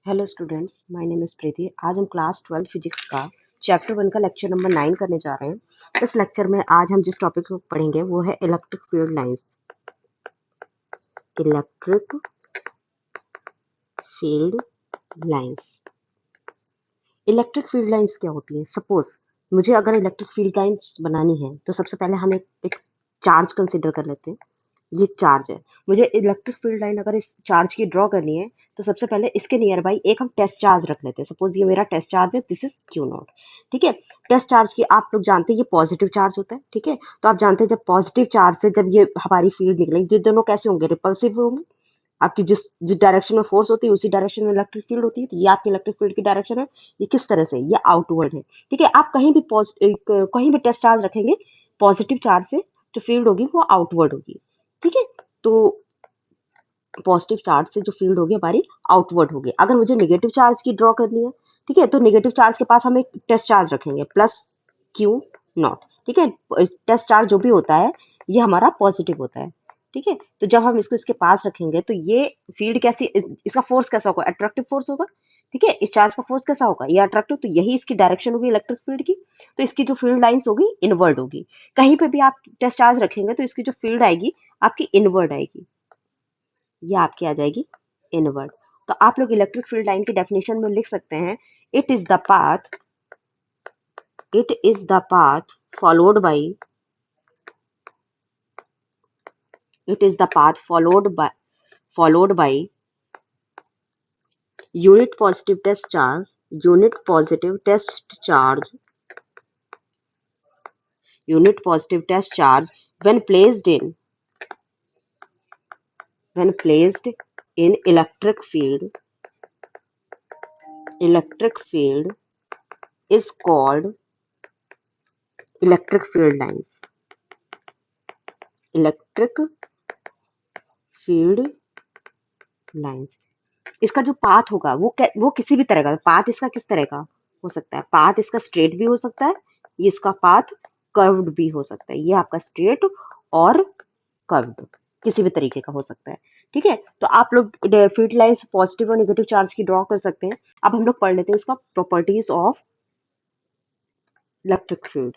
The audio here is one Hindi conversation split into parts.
Hello students, my name is Preeti. आज हम क्लास 12 फिजिक्स का चैप्टर 1 का लेक्चर नंबर 9 करने जा रहे हैं। इस लेक्चर में आज हम जिस टॉपिक को पढ़ेंगे वो है electric field lines. Electric field lines. Electric field lines क्या होती है? सपोज मुझे अगर इलेक्ट्रिक फील्ड लाइंस बनानी है तो सबसे पहले हम एक चार्ज कंसिडर कर लेते हैं। ये चार्ज है। मुझे इलेक्ट्रिक फील्ड लाइन अगर इस चार्ज की ड्रॉ करनी है तो सबसे पहले इसके नियर बाई एक हम टेस्ट चार्ज रख लेते हैं। सपोज ये मेरा टेस्ट चार्ज है, दिस इज क्यू नॉट। ठीक है। टेस्ट चार्ज की आप लोग जानते हैं ये पॉजिटिव चार्ज होता है। ठीक है। तो आप जानते हैं जब पॉजिटिव चार्ज से जब ये हमारी फील्ड निकलेगी, ये दोनों कैसे होंगे? रिपल्सिव होंगे। आपकी जिस जिस डायरेक्शन में फोर्स होती है उसी डायरेक्शन में इलेक्ट्रिक फील्ड होती है। तो ये आपकी इलेक्ट्रिक फील्ड की डायरेक्शन है। ये किस तरह से? ये आउटवर्ड है। ठीक है। आप कहीं भी टेस्ट चार्ज रखेंगे पॉजिटिव चार्ज से जो फील्ड होगी वो आउटवर्ड होगी। ठीक है। तो पॉजिटिव चार्ज से जो फील्ड होगी हमारी आउटवर्ड होगी। अगर मुझे नेगेटिव चार्ज की ड्रॉ करनी है, ठीक है, तो नेगेटिव चार्ज के पास हम एक टेस्ट चार्ज रखेंगे प्लस क्यू नॉट। ठीक है। टेस्ट चार्ज जो भी होता है ये हमारा पॉजिटिव होता है। ठीक है। तो जब हम इसको इसके पास रखेंगे तो ये फील्ड कैसी, इसका फोर्स कैसा होगा? अट्रैक्टिव फोर्स होगा। ठीक है। इस चार्ज का फोर्स कैसा होगा? ये अट्रैक्टिव। तो यही इसकी डायरेक्शन होगी इलेक्ट्रिक फील्ड की। तो इसकी जो फील्ड लाइंस होगी इनवर्ड होगी। कहीं पे भी आप टेस्ट चार्ज रखेंगे तो इसकी जो फील्ड आएगी आपकी इनवर्ड आएगी। ये आपकी आ जाएगी इनवर्ड। तो आप लोग इलेक्ट्रिक फील्ड लाइन की डेफिनेशन में लिख सकते हैं, it is the path, it is the path followed by, it is the path followed by unit positive test charge, unit positive test charge, unit positive test charge when placed in electric field. Electric field is called electric field lines. Electric field lines. इसका जो पाथ होगा वो किसी भी तरह का पाथ, इसका किस तरह का हो सकता है? पाथ इसका स्ट्रेट भी हो सकता है, ये इसका पाथ कर्व्ड भी हो सकता है। ये आपका स्ट्रेट और कर्व्ड किसी भी तरीके का हो सकता है। ठीक है। तो आप लोग फील्ड लाइंस पॉजिटिव और नेगेटिव चार्ज की ड्रॉ कर सकते हैं। अब हम लोग पढ़ लेते हैं इसका प्रॉपर्टीज ऑफ इलेक्ट्रिक फील्ड।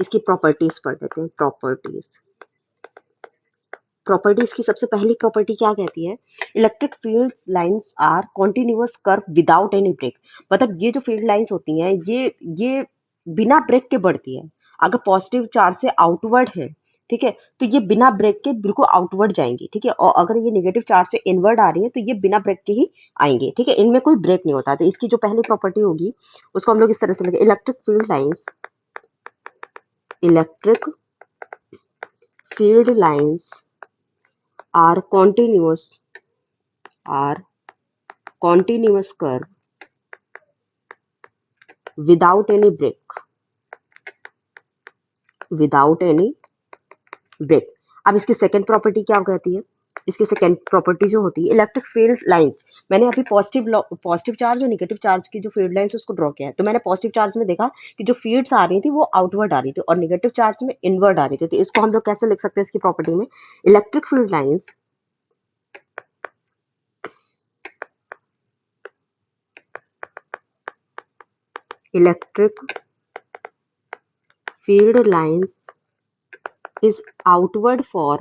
इसकी प्रॉपर्टीज पढ़ लेते हैं। प्रॉपर्टीज की सबसे पहली प्रॉपर्टी क्या कहती है? Electric field lines are continuous curve without any break. मतलब ये जो फील्ड लाइंस होती हैं ये बिना ब्रेक के बढ़ती है। अगर पॉजिटिव चार्ज से आउटवर्ड है, ठीक है, तो ये बिना ब्रेक के बिल्कुल आउटवर्ड जाएंगी। ठीक है। और अगर ये नेगेटिव चार्ज से इनवर्ड आ रही है तो ये बिना ब्रेक के ही आएंगे। ठीक है। इनमें कोई ब्रेक नहीं होता। तो इसकी जो पहली प्रॉपर्टी होगी उसको हम लोग इस तरह से लिखेंगे, electric field lines, electric field lines are continuous curve without any break. अब इसकी सेकेंड प्रॉपर्टी क्या कहती है? इसकी सेकेंड प्रॉपर्टी जो होती है इलेक्ट्रिक फील्ड लाइंस, मैंने अभी पॉजिटिव चार्ज और नेगेटिव चार्ज की जो फील्ड लाइंस उसको ड्रॉ किया है। तो मैंने पॉजिटिव चार्ज में देखा कि जो फील्ड्स आ रही थी वो आउटवर्ड आ रही थी और नेगेटिव चार्ज में इनवर्ड आ रही थी। तो इसको हम लोग कैसे लिख सकते हैं इसकी प्रॉपर्टी में? Electric field lines, electric field lines is outward for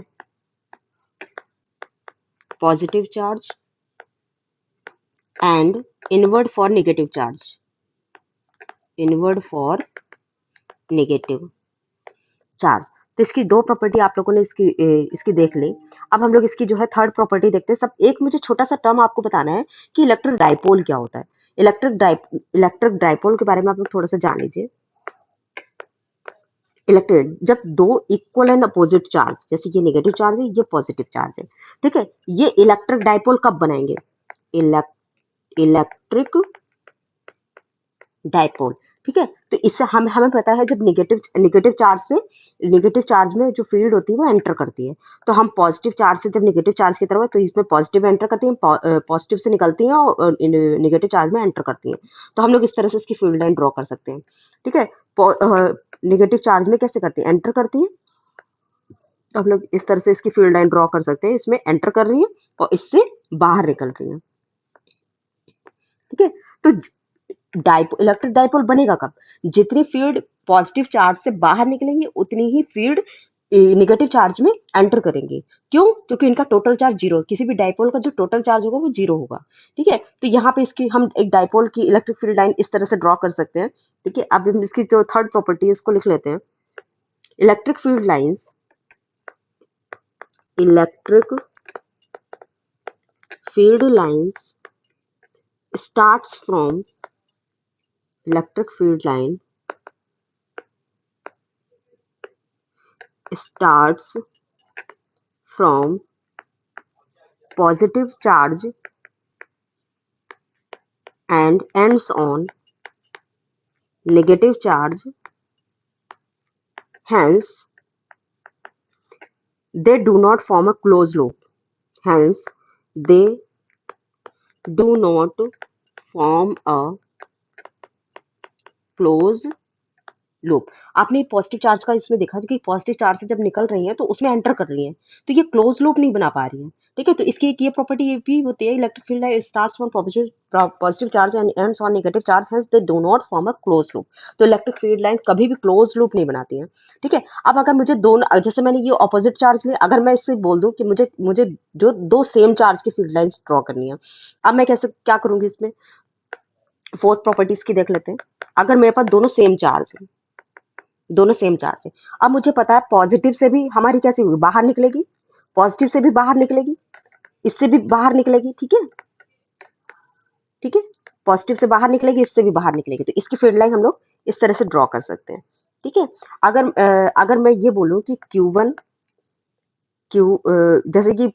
positive charge and inward for negative charge. तो इसकी दो प्रॉपर्टी आप लोगों ने इसकी देख ली। अब हम लोग इसकी जो है थर्ड प्रॉपर्टी देखते हैं। सब एक मुझे छोटा सा टर्म आपको बताना है कि इलेक्ट्रिक डाइपोल क्या होता है। इलेक्ट्रिक डाइपोल के बारे में आप लोग थोड़ा सा जान लीजिए। इलेक्ट्रिक जब दो इक्वल एंड अपोजिट चार्ज, जैसे ये नेगेटिव चार्ज है ये पॉजिटिव चार्ज है, ठीक है, ये इलेक्ट्रिक डाइपोल कब बनाएंगे? Electric dipole. ठीक है। तो इससे हमें पता है जब नेगेटिव चार्ज में जो फील्ड होती है वो एंटर करती है, तो हम पॉजिटिव चार्ज से जब नेगेटिव चार्ज की तरफ, तो इसमें पॉजिटिव एंटर करती है, पॉजिटिव से निकलती हैं और नेगेटिव चार्ज में एंटर करती हैं। तो हम लोग इस तरह से इसकी फील्ड लाइन ड्रॉ कर सकते हैं। ठीक है। नेगेटिव चार्ज में कैसे करती है? एंटर करती है। तो हम लोग इस तरह से इसकी फील्ड लाइन ड्रॉ कर सकते हैं। इसमें एंटर कर रही है और इससे बाहर निकल रही है। ठीक है। तो इलेक्ट्रिक डाइपोल बनेगा कब? जितनी फील्ड पॉजिटिव चार्ज से बाहर निकलेंगी उतनी ही फील्ड नेगेटिव चार्ज में एंटर करेंगे। क्यों? क्योंकि इनका टोटल चार्ज जीरो, किसी भी डाइपोल का जो टोटल चार्ज होगा वो जीरो होगा। ठीक है। तो यहाँ पे इसकी हम एक डाइपोल की इलेक्ट्रिक फील्ड लाइन इस तरह से ड्रॉ कर सकते हैं। ठीक है। अब हम इसकी जो थर्ड प्रॉपर्टी है इसको लिख लेते हैं। Electric field lines electric field lines starts from electric field line starts from positive charge and ends on negative charge. Hence, they do not form a closed loop. Hence, they do not form a closed loop. आपने पॉजिटिव चार्ज का इसमें देखा कि पॉजिटिव चार्ज से जब निकल रही है तो उसमें एंटर कर रही है, तो ये क्लोज लूप नहीं बना पा रही है। ठीक है। तो इसकी एक ये प्रॉपर्टी ये भी होती है, electric field line starts from positive charge and ends on negative charge, hence they do not form a close loop. तो इलेक्ट्रिक फील्ड लाइन कभी भी क्लोज लूप नहीं बनाती है। ठीक है। अब अगर मुझे दोनों, जैसे मैंने ये ऑपोजिट चार्ज लिया, अगर मैं इससे बोल दूं कि मुझे मुझे जो दो सेम चार्ज की फील्ड लाइंस ड्रॉ करनी है, अब मैं कैसे क्या करूंगी इसमें? फोर्थ प्रॉपर्टीज की देख लेते हैं। अगर मेरे पास दोनों सेम चार्ज है, दोनों सेम चार्ज है, अब मुझे पता है पॉजिटिव से भी हमारी कैसी होगी, बाहर निकलेगी, पॉजिटिव से भी बाहर निकलेगी, इससे भी बाहर निकलेगी। ठीक है। ठीक है। पॉजिटिव से बाहर निकलेगी, इससे भी बाहर निकलेगी, तो इसकी फील्ड लाइन हम लोग इस तरह से ड्रॉ कर सकते हैं। ठीक है। अगर मैं ये बोलूं कि Q1 जैसे कि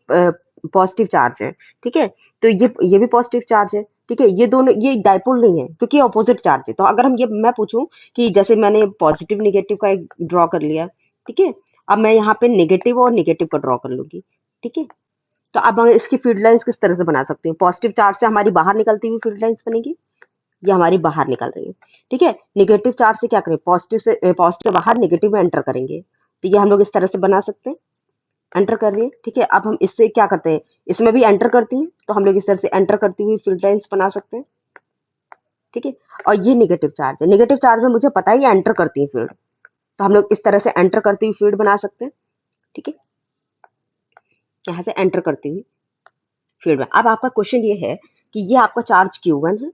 पॉजिटिव चार्ज है। ठीक है। तो ये भी पॉजिटिव चार्ज है। ठीक है। ये दोनों ये डाइपोल नहीं है क्योंकि अपोजिट चार्ज है। तो अगर हम ये मैं पूछूं कि जैसे मैंने पॉजिटिव निगेटिव का एक ड्रॉ कर लिया। ठीक है। अब मैं यहाँ पे नेगेटिव और नेगेटिव का ड्रॉ कर लूंगी। ठीक है। तो अब हम इसकी फील्ड लाइंस किस तरह से बना सकते हैं? पॉजिटिव चार्ज से हमारी बाहर निकलती हुई फील्ड लाइंस बनेगी, ये हमारी बाहर निकल रही है। ठीक है। नेगेटिव चार्ज से क्या करें? पॉजिटिव बाहर, नेगेटिव में एंटर करेंगे, तो ये हम लोग इस तरह से बना सकते हैं। एंटर कर रही है। ठीक है। अब हम इससे क्या करते हैं? इसमें भी एंटर करती है, तो हम लोग इस तरह से एंटर करती हुई फील्ड लाइंस बना सकते हैं। ठीक है। और ये नेगेटिव चार्ज है, नेगेटिव चार्ज में मुझे पता है ये एंटर करती है फील्ड, तो हम लोग इस तरह से एंटर करती हुई फील्ड बना सकते हैं। ठीक है। यहाँ से एंटर करती हुई फील्ड में। अब आपका क्वेश्चन ये है कि ये आपका चार्ज Q1 है,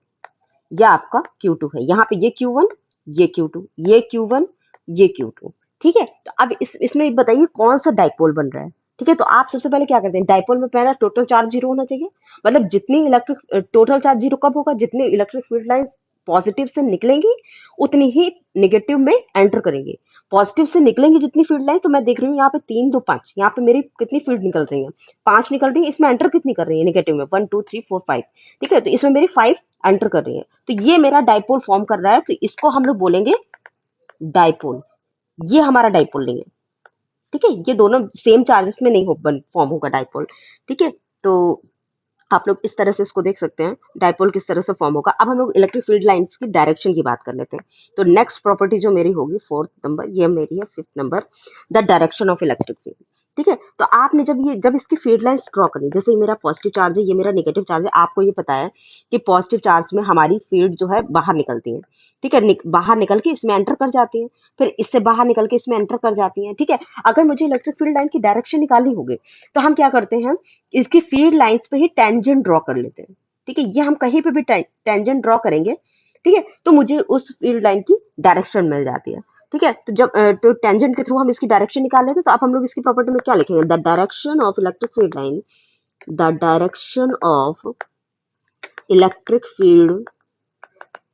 या आपका Q2 है। यहाँ पे ये Q1, ये Q2, ये Q1, ये Q2। ठीक है। तो अब इसमें बताइए कौन सा डाइपोल बन रहा है। ठीक है। तो आप सबसे पहले क्या करते हैं? डाइपोल में पहला टोटल चार्ज जीरो होना चाहिए। मतलब जितनी इलेक्ट्रिक टोटल चार्ज जीरो कब होगा? जितनी इलेक्ट्रिक फील्ड लाइंस पॉजिटिव से निकलेंगी उतनी ही नेगेटिव में एंटर करेंगे। पॉजिटिव से निकलेंगी जितनी फील्ड लाइन, तो मैं देख रही हूँ यहाँ पे 3 2 5, यहाँ पे मेरी कितनी फील्ड निकल रही है? 5 निकल रही है। इसमें एंटर कितनी कर रही है नेगेटिव में? 1 2 3 4 5। ठीक है। तो इसमें मेरी 5 एंटर कर रही है, तो ये मेरा डाइपोल फॉर्म कर रहा है, तो इसको हम लोग बोलेंगे डाइपोल। ये हमारा डाइपोल नहीं है। ठीक है। ये दोनों सेम चार्जेस में नहीं फॉर्म होगा डाइपोल। ठीक है। तो आप लोग इस तरह से इसको देख सकते हैं डाइपोल किस तरह से फॉर्म होगा। अब हम लोग इलेक्ट्रिक फील्ड लाइंस की डायरेक्शन की बात कर लेते हैं। तो नेक्स्ट प्रॉपर्टी जो मेरी होगी फोर्थ नंबर, ये मेरी है fifth number, the direction of electric field. ठीक है। तो आपने जब इसकी फील्ड लाइंस ड्रॉ करनी, जैसे ये मेरा पॉजिटिव चार्ज है, ये मेरा नेगेटिव चार्ज है, आपको ये पता है कि पॉजिटिव चार्ज में हमारी फील्ड जो है बाहर निकलती है। ठीक है। बाहर निकल के इसमें एंटर कर जाती है, फिर इससे बाहर निकल के इसमें एंटर कर जाती है। ठीक है। अगर मुझे इलेक्ट्रिक फील्ड लाइन की डायरेक्शन निकालनी होगी तो हम क्या करते हैं? इसकी फील्ड लाइंस पे ही टेंजेंट ड्रॉ कर लेते हैं। ठीक है। ये हम कहीं पे भी टेंजेंट ड्रॉ करेंगे, ठीक है, तो मुझे उस फील्ड लाइन की डायरेक्शन मिल जाती है। ठीक है। तो जब तो टेंजेंट के थ्रू हम इसकी डायरेक्शन निकाल लेते हैं, तो अब हम लोग इसकी प्रॉपर्टी में क्या लिखेंगे? The direction of electric field line, the direction of electric field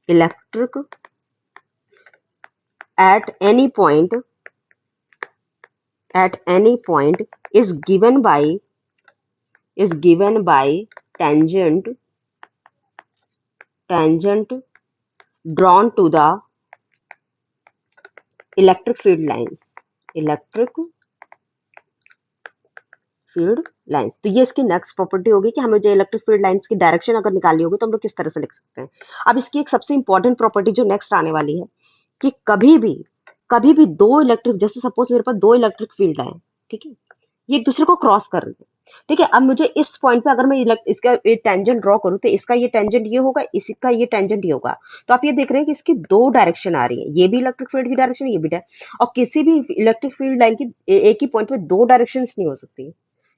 electric at any point is given by tangent drawn to the electric field lines, तो ये इसकी नेक्स्ट प्रॉपर्टी होगी कि हमें जो इलेक्ट्रिक फील्ड लाइंस की डायरेक्शन अगर निकालनी होगी तो हम लोग किस तरह से लिख सकते हैं। अब इसकी एक सबसे इंपॉर्टेंट प्रॉपर्टी जो नेक्स्ट आने वाली है कि कभी भी दो इलेक्ट्रिक, जैसे सपोज मेरे पास दो इलेक्ट्रिक फील्ड है, ठीक है, ये एक दूसरे को क्रॉस कर रही है, ठीक है, अब मुझे इस पॉइंट पे अगर मैं इसका टेंजेंट ड्रॉ करूँ तो इसका ये टेंजेंट ये होगा, इसका ये टेंजेंट ये होगा। तो आप ये देख रहे हैं कि इसकी दो डायरेक्शन आ रही है, ये भी इलेक्ट्रिक फील्ड की डायरेक्शन, ये भी और किसी भी इलेक्ट्रिक फील्ड लाइन की एक ही पॉइंट पे दो डायरेक्शन नहीं हो सकती।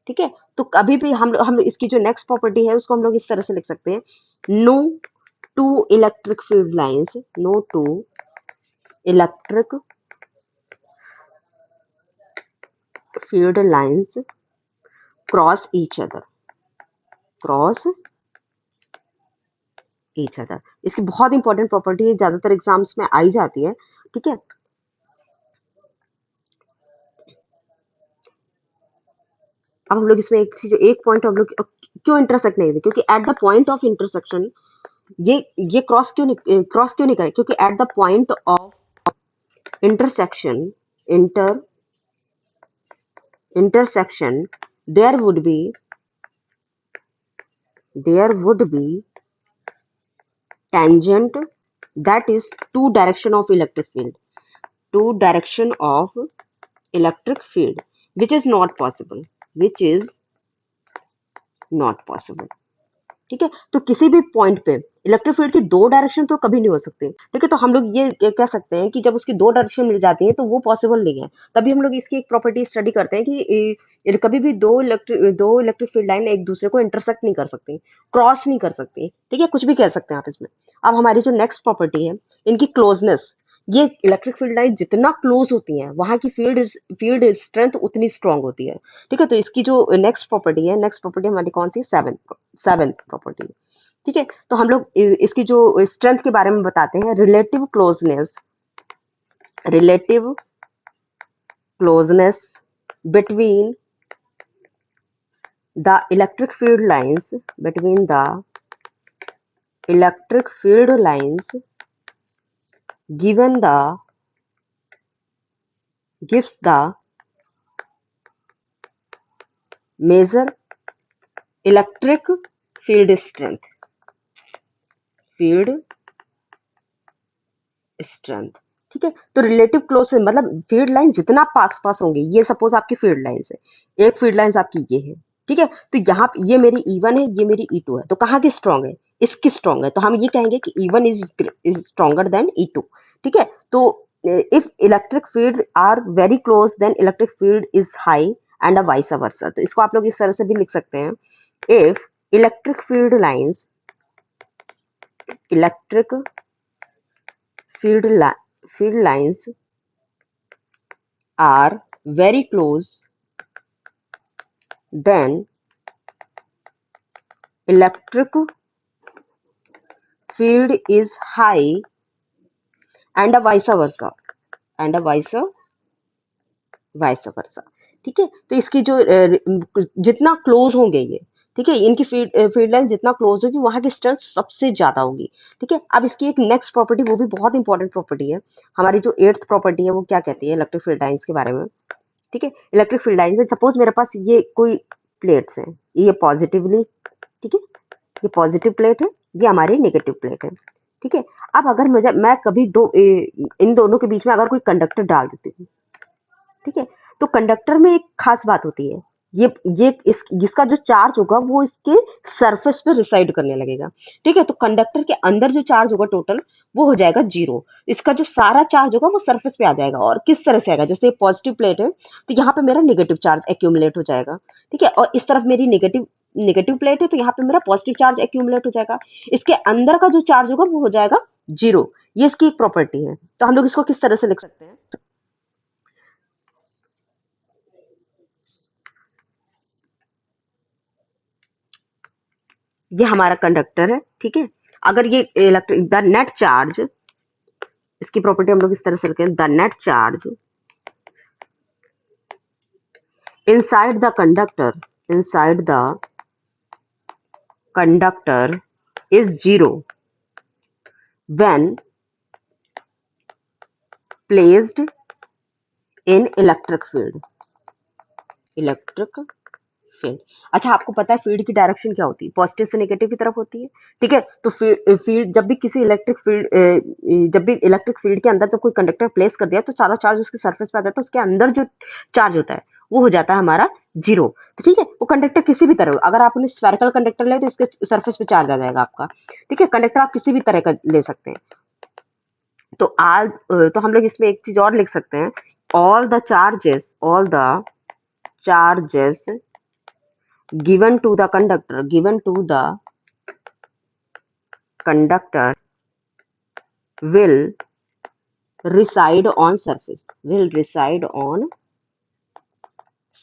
ठीक है, तो कभी भी हम इसकी जो नेक्स्ट प्रॉपर्टी है उसको हम लोग इस तरह से लिख सकते हैं, no two electric field lines, no two electric field lines cross each other, cross each other. इसकी बहुत इंपॉर्टेंट प्रॉपर्टी है, ज्यादातर एग्जाम्स में आई जाती है। ठीक है, अब हम लोग इसमें एक चीज, एक पॉइंट हम लोग क्यों इंटरसेक्ट नहीं है, क्योंकि at the point of intersection ये क्रॉस क्यों नहीं करे, क्योंकि at the point of intersection inter intersection there would be tangent, that is two direction of electric field, two direction of electric field, which is not possible, which is not possible। ठीक है, तो किसी भी पॉइंट पे इलेक्ट्रिक फील्ड की दो डायरेक्शन तो कभी नहीं हो सकती। ठीक है, तो हम लोग ये कह सकते हैं कि जब उसकी दो डायरेक्शन मिल जाती है तो वो पॉसिबल नहीं है। तभी हम लोग इसकी एक प्रॉपर्टी स्टडी करते हैं कि कभी भी दो इलेक्ट्रिक फील्ड लाइन एक दूसरे को इंटरसेक्ट नहीं कर सकती, क्रॉस नहीं कर सकती। ठीक है, कुछ भी कह सकते हैं आप इसमें। अब हमारी जो नेक्स्ट प्रॉपर्टी है, इनकी क्लोजनेस, ये इलेक्ट्रिक फील्ड लाइन जितना क्लोज होती है वहां की फील्ड स्ट्रेंथ उतनी स्ट्रांग होती है। ठीक है, तो इसकी जो नेक्स्ट प्रॉपर्टी है, नेक्स्ट प्रॉपर्टी हमारी कौन सी, सेवन प्रॉपर्टी। ठीक है, तो हम लोग इसकी जो स्ट्रेंथ के बारे में बताते हैं, relative closeness between the electric field lines, between the electric field lines gives the measure electric field strength, ठीक है, तो रिलेटिव क्लोज मतलब फील्ड लाइन जितना पास पास होंगे, ये सपोज आपकी फील्ड लाइन है, एक फील्ड लाइन आपकी ये है। ठीक है, तो यहाँ ये मेरी E1 है, ये मेरी E2 है, तो कहाँ की स्ट्रांग है, इसकी स्ट्रांग है, तो हम ये कहेंगे कि E1 is stronger than E2। ठीक है, तो if electric field are very close then electric field is high and a vice versa. तो इसको आप लोग इस तरह से भी लिख सकते हैं, if electric field lines are very close, then electric field is high and a vice versa, and a vice versa। ठीक है, तो इसकी जो जितना क्लोज होंगे ये, ठीक है, इनकी फील्ड लाइन जितना क्लोज होगी वहां की स्ट्रेंथ सबसे ज्यादा होगी। ठीक है, अब इसकी एक नेक्स्ट प्रॉपर्टी, वो भी बहुत इंपॉर्टेंट प्रॉपर्टी है, हमारी जो 8th प्रॉपर्टी है, वो क्या कहती है इलेक्ट्रिक फील्ड लाइंस के बारे में। ठीक है, इलेक्ट्रिक फील्ड लाइन में सपोज मेरे पास ये कोई प्लेट्स हैं, ये पॉजिटिवली, ठीक है, ये पॉजिटिव प्लेट है, ये हमारी नेगेटिव प्लेट है। ठीक है, अब अगर मैं कभी इन दोनों के बीच में अगर कोई कंडक्टर डाल देती हूँ, ठीक है, तो कंडक्टर में एक खास बात होती है, इसका जो चार्ज होगा वो इसके सरफेस पे रिसाइड करने लगेगा। ठीक है, तो कंडक्टर के अंदर जो चार्ज होगा टोटल, वो हो जाएगा 0। इसका जो सारा चार्ज होगा वो सरफेस पे आ जाएगा, और किस तरह से आएगा, जैसे पॉजिटिव प्लेट है तो यहाँ पे मेरा नेगेटिव चार्ज एक्यूमुलेट हो जाएगा। ठीक है, और इस तरफ मेरी नेगेटिव प्लेट है तो यहाँ पे मेरा पॉजिटिव चार्ज एक्यूमुलेट हो जाएगा, इसके अंदर का जो चार्ज होगा वो हो जाएगा 0। ये इसकी एक प्रॉपर्टी है। तो हम लोग इसको किस तरह से लिख सकते हैं, ये हमारा कंडक्टर है। ठीक है, अगर ये इलेक्ट्रिक द नेट चार्ज, इसकी प्रॉपर्टी हम लोग इस तरह से लिखें, the net charge inside the conductor is 0 when placed in electric field। अच्छा, आपको पता है फील्ड की डायरेक्शन क्या होती है, पॉजिटिव से नेगेटिव की तरफ होती है। ठीक है, तो फील्ड जब भी इलेक्ट्रिक फील्ड के अंदर जब कोई कंडक्टर प्लेस कर दिया तो सारा चार्ज उसके सरफेस पे आ जाता है, उसके अंदर जो चार्ज होता है वो हो जाता है हमारा 0। तो ठीक है, वो कंडक्टर किसी भी तरह, अगर आपने स्फेरिकल कंडक्टर ले तो इसके सरफेस पे चार्ज आ जाएगा आपका। ठीक है, कंडक्टर आप किसी भी तरह का ले सकते हैं। तो आज तो हम लोग इसमें एक चीज और लिख सकते हैं, all the charges given to the conductor will reside on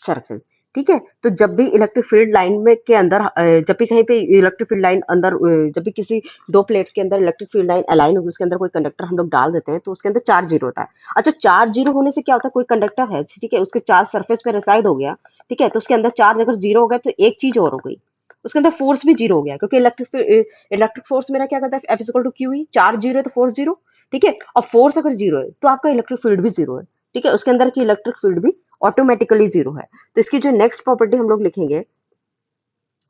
surface। ठीक है, तो जब भी इलेक्ट्रिक फील्ड लाइन में के अंदर जब भी कहीं पे इलेक्ट्रिक फील्ड लाइन अंदर जब भी किसी दो प्लेट्स के अंदर इलेक्ट्रिक फील्ड लाइन अलाइन होगी, उसके अंदर कोई कंडक्टर हम लोग डाल देते हैं तो उसके अंदर चार्ज 0 होता है। अच्छा, चार्ज 0 होने से क्या होता है, कोई कंडक्टर है, ठीक है, उसके चार्ज सरफेस पे रिसाइड हो गया, ठीक है, तो उसके अंदर चार्ज अगर 0 हो गया तो एक चीज और हो गई, उसके अंदर फोर्स भी 0 हो गया, क्योंकि इलेक्ट्रिक फोर्स मेरा क्या करता है, F equal to q E, charge 0 है तो फोर्स 0। ठीक है, और फोर्स अगर 0 है तो आपका इलेक्ट्रिक फील्ड भी 0 है। ठीक है, उसके अंदर की इलेक्ट्रिक फील्ड भी ऑटोमेटिकली 0 है। तो इसकी जो नेक्स्ट प्रॉपर्टी हम लोग लिखेंगे,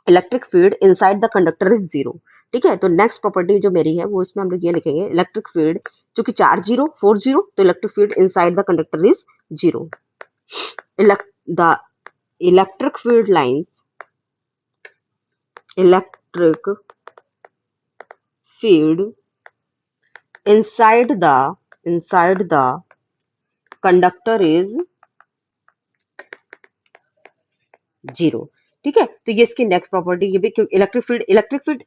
electric field inside the conductor is 0। ठीक है, तो नेक्स्ट प्रॉपर्टी जो मेरी है वो इसमें हम लोग ये लिखेंगे, इलेक्ट्रिक फील्ड चूंकि चार्ज 0 फोर्स 0, तो electric field inside the conductor is 0। The electric field lines electric field inside the conductor is 0। ठीक है, तो ये इसकी नेक्स्ट प्रॉपर्टी, ये भी इलेक्ट्रिक फील्ड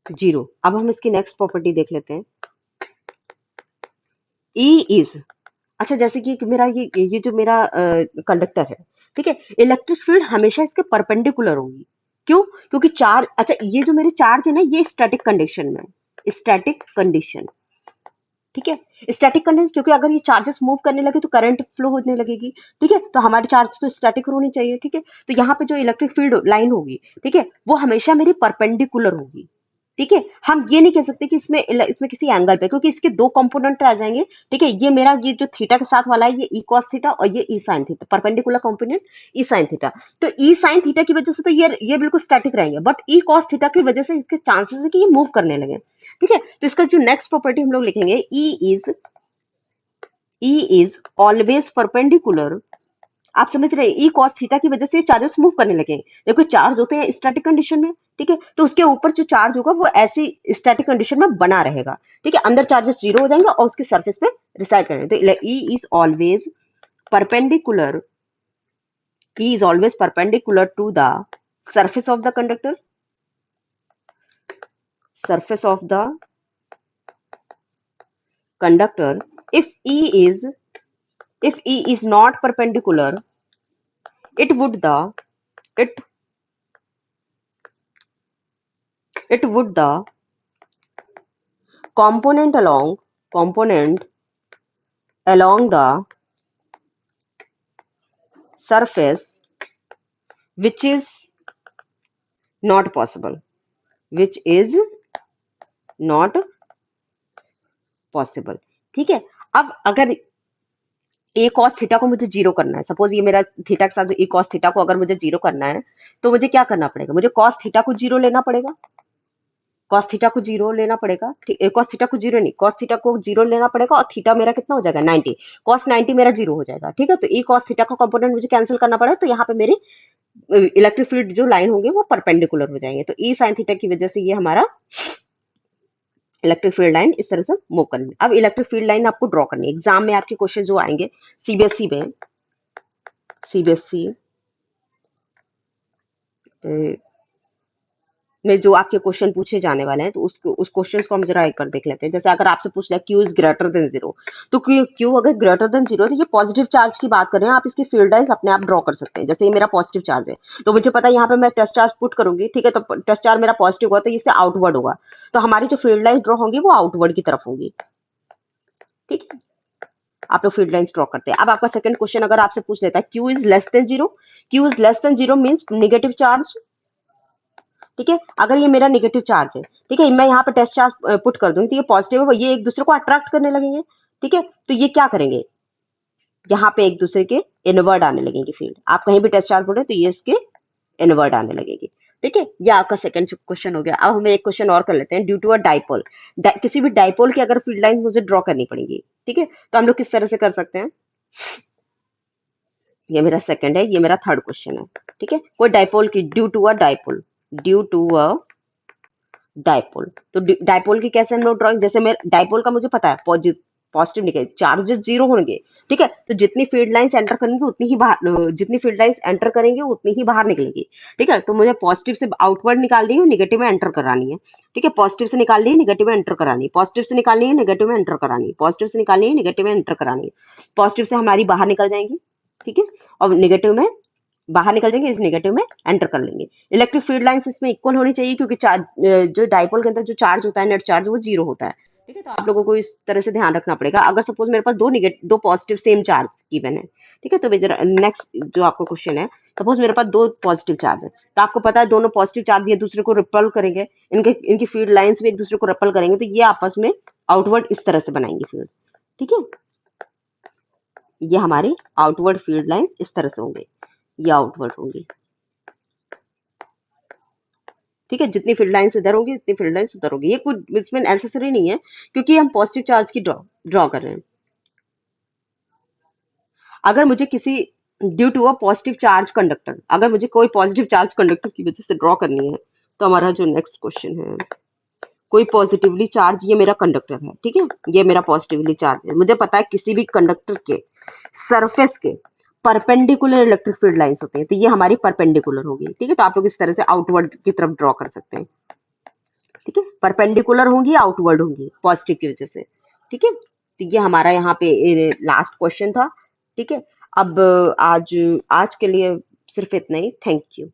0। अब हम इसकी नेक्स्ट प्रॉपर्टी देख लेते हैं, E इज, अच्छा जैसे कि मेरा ये जो मेरा कंडक्टर है, ठीक है, इलेक्ट्रिक फील्ड हमेशा इसके परपेंडिकुलर होगी। क्यों? क्योंकि चार्ज, अच्छा ये जो मेरे चार्ज है ना, ये स्टैटिक कंडीशन में, स्टैटिक कंडीशन, ठीक है, स्टैटिक कंडीशन, क्योंकि अगर ये चार्जेस मूव करने लगे तो करंट फ्लो होने लगेगी। ठीक है, तो हमारी चार्ज तो स्टैटिक होनी चाहिए। ठीक है, तो यहाँ पे जो इलेक्ट्रिक फील्ड लाइन होगी, ठीक है, वो हमेशा मेरी परपेंडिकुलर होगी। ठीक है, हम ये नहीं कह सकते कि इसमें किसी एंगल पे, क्योंकि इसके दो कंपोनेंट आ जाएंगे। ठीक है, ये मेरा ये जो थीटा के साथ वाला है, ये ई कॉस थीटा और ये E sine theta, perpendicular component E sine theta. तो ई साइन थीटा की वजह से तो ये बिल्कुल स्टैटिक रहेंगे, बट ई कॉस थीटा की वजह से इसके चांसेस है कि ये मूव करने लगे। ठीक है, तो इसका जो नेक्स्ट प्रॉपर्टी हम लोग लिखेंगे, E is always perpendicular। आप समझ रहे हैं, ई कॉस थीटा की वजह से चार्जेस मूव करने लगे। देखो चार्ज होते हैं स्टैटिक कंडीशन में, ठीक है, तो उसके ऊपर जो चार्ज होगा वो ऐसी स्टैटिक कंडीशन में बना रहेगा। ठीक है, अंदर चार्जेस 0 हो जाएंगे और उसके सरफेस पे रिसाइड करेंगे। तो E is always perpendicular, E is always perpendicular to the surface of the conductor, surface of the conductor। If E is not perpendicular, it would the component along the surface, which is not possible, ठीक है, अब अगर ए कॉस थीटा को मुझे 0 करना है, सपोज ये मेरा थीटा के साथ जो ए कॉस थीटा को अगर मुझे 0 करना है, तो मुझे क्या करना पड़ेगा, मुझे कॉस थीटा को 0 लेना पड़ेगा, कॉस थीटा को 0 लेना पड़ेगा। कॉस थीटा को 0 नहीं, कॉस थीटा को 0 लेना पड़ेगा और थीटा मेरा कितना हो जाएगा, 90, कॉस 90 मेरा 0 हो जाएगा। ठीक है, तो ए कॉस थीटा का कंपोनेंट मुझे कैंसिल करना पड़ेगा, तो यहाँ पे मेरी इलेक्ट्रिक फील्ड जो लाइन होंगे वो परपेंडिकुलर हो जाएंगे। तो ई साइन थीटा की वजह से ये हमारा इलेक्ट्रिक फील्ड लाइन इस तरह से मूव करनी है। अब इलेक्ट्रिक फील्ड लाइन आपको ड्रॉ करनी है, एग्जाम में आपके क्वेश्चन जो आएंगे सीबीएसई में जो आपके क्वेश्चन पूछे जाने वाले हैं, तो उस क्वेश्चन को हम जरा एक बार देख लेते हैं। जैसे अगर आपसे पूछ लिया क्यू इज ग्रेटर देन 0, तो क्यू अगर ग्रेटर देन 0 है तो ये पॉजिटिव चार्ज की बात कर रहे हैं, आप इसकी फील्ड लाइंस अपने आप ड्रॉ कर सकते हैं। जैसे ये मेरा पॉजिटिव चार्ज है, तो मुझे पता है यहाँ पे मैं टेस्ट चार्ज पुट करूंगी, ठीक है, तो टेस्ट चार्ज मेरा पॉजिटिव होगा तो इससे आउटवर्ड होगा, तो हमारी जो फील्ड लाइन ड्रॉ होंगी वो आउटवर्ड की तरफ होगी। ठीक है, आप लोग फील्ड लाइंस ड्रॉ करते हैं। अब आपका सेकंड क्वेश्चन अगर आपसे पूछ लेता है Q is less than 0, Q is less than 0 means negative charge. ठीक है, अगर ये मेरा नेगेटिव चार्ज है, ठीक है, मैं यहाँ पे टेस्ट चार्ज पुट कर दूंगी, तो ये पॉजिटिव है, ये एक दूसरे को अट्रैक्ट करने लगेंगे। ठीक है, तो ये क्या करेंगे, यहाँ पे एक दूसरे के इनवर्ड आने लगेंगे फील्ड। आप कहीं भी टेस्ट चार्ज पुट तो ये इसके इनवर्ड आने लगेगी। ठीक है, ये आपका सेकंड क्वेश्चन हो गया। अब हम एक क्वेश्चन और कर लेते हैं। ड्यू टू अ डाइपोल, किसी भी डाइपोल की अगर फील्ड लाइन मुझे ड्रॉ करनी पड़ेगी, ठीक है, तो हम लोग किस तरह से कर सकते हैं। ये मेरा सेकंड है, ये मेरा थर्ड क्वेश्चन है। ठीक है, कोई डाइपोल की, due to a dipole, due to a dipole, तो डाइपोल की कैसे हम लोग ड्राइंग, जैसे मैं डाइपोल का मुझे पता है पॉजिटिव निकले, चार्जेस जीरो होंगे, ठीक है, तो जितनी फील्ड लाइंस एंटर करेंगे उतनी ही बाहर, जितनी फील्ड लाइंस एंटर करेंगे उतनी ही बाहर निकलेंगी। ठीक है, तो मुझे पॉजिटिव से आउटवर्ड निकालनी है, नेगेटिव में एंटर करानी है। ठीक है, पॉजिटिव से निकालनी है, नेगेटिव में एंटर करानी है, पॉजिटिव से निकालनी है, नेगेटिव में एंटर करानी है, पॉजिटिव से निकालनी है, नेगेटिव में एंटर करानी है। पॉजिटिव से हमारी बाहर निकल जाएंगी, ठीक है, और नेगेटिव में बाहर निकल जाएंगे, इस नेगेटिव में एंटर कर लेंगे। इलेक्ट्रिक फील्ड लाइंस इसमें इक्वल होनी चाहिए, क्योंकि चार्ज, जो डाइपोल के अंदर जो चार्ज होता है, नेट चार्ज, वो जीरो होता है। ठीक है, तो आप लोगों को इस तरह से ध्यान रखना पड़ेगा। अगर सपोज मेरे पास दो पॉजिटिव सेम चार्ज गिवन है, ठीक है, तो नेक्स्ट जो आपको क्वेश्चन है, सपोज मेरे पास दो पॉजिटिव चार्ज है, तो आपको पता है दोनों पॉजिटिव चार्ज ये दूसरे को रिपल करेंगे, इनकी फील्ड लाइंस भी एक दूसरे को रिपल करेंगे, तो ये आपस में आउटवर्ड इस तरह से बनाएंगे फील्ड। ठीक है, ये हमारी आउटवर्ड फील्ड लाइन इस तरह से होंगे, ये आउटवर्ड होंगी। ठीक है, जितनी फील्ड लाइंस इधर होंगी उतनी फील्ड लाइंस उधर होगी। ये कुछ इसमें नेसेसरी नहीं है, क्योंकि हम पॉजिटिव चार्ज की ड्रॉ कर रहे हैं। अगर मुझे किसी, due to a positive charge conductor, अगर मुझे कोई पॉजिटिव चार्ज कंडक्टर की वजह से ड्रॉ करनी है, तो हमारा जो नेक्स्ट क्वेश्चन है, कोई पॉजिटिवली चार्ज, ये मेरा कंडक्टर है, ठीक है, ये मेरा पॉजिटिवली चार्ज है, मुझे पता है किसी भी कंडक्टर के सरफेस के परपेंडिकुलर इलेक्ट्रिक फील्ड लाइंस होते हैं, तो ये हमारी परपेंडिकुलर होगी। ठीक है, तो आप लोग इस तरह से आउटवर्ड की तरफ ड्रॉ कर सकते हैं। ठीक है, परपेंडिकुलर होंगी, आउटवर्ड होंगी पॉजिटिव की वजह से। ठीक है, तो ये हमारा यहाँ पे लास्ट क्वेश्चन था। ठीक है, अब आज आज के लिए सिर्फ इतना ही। Thank you.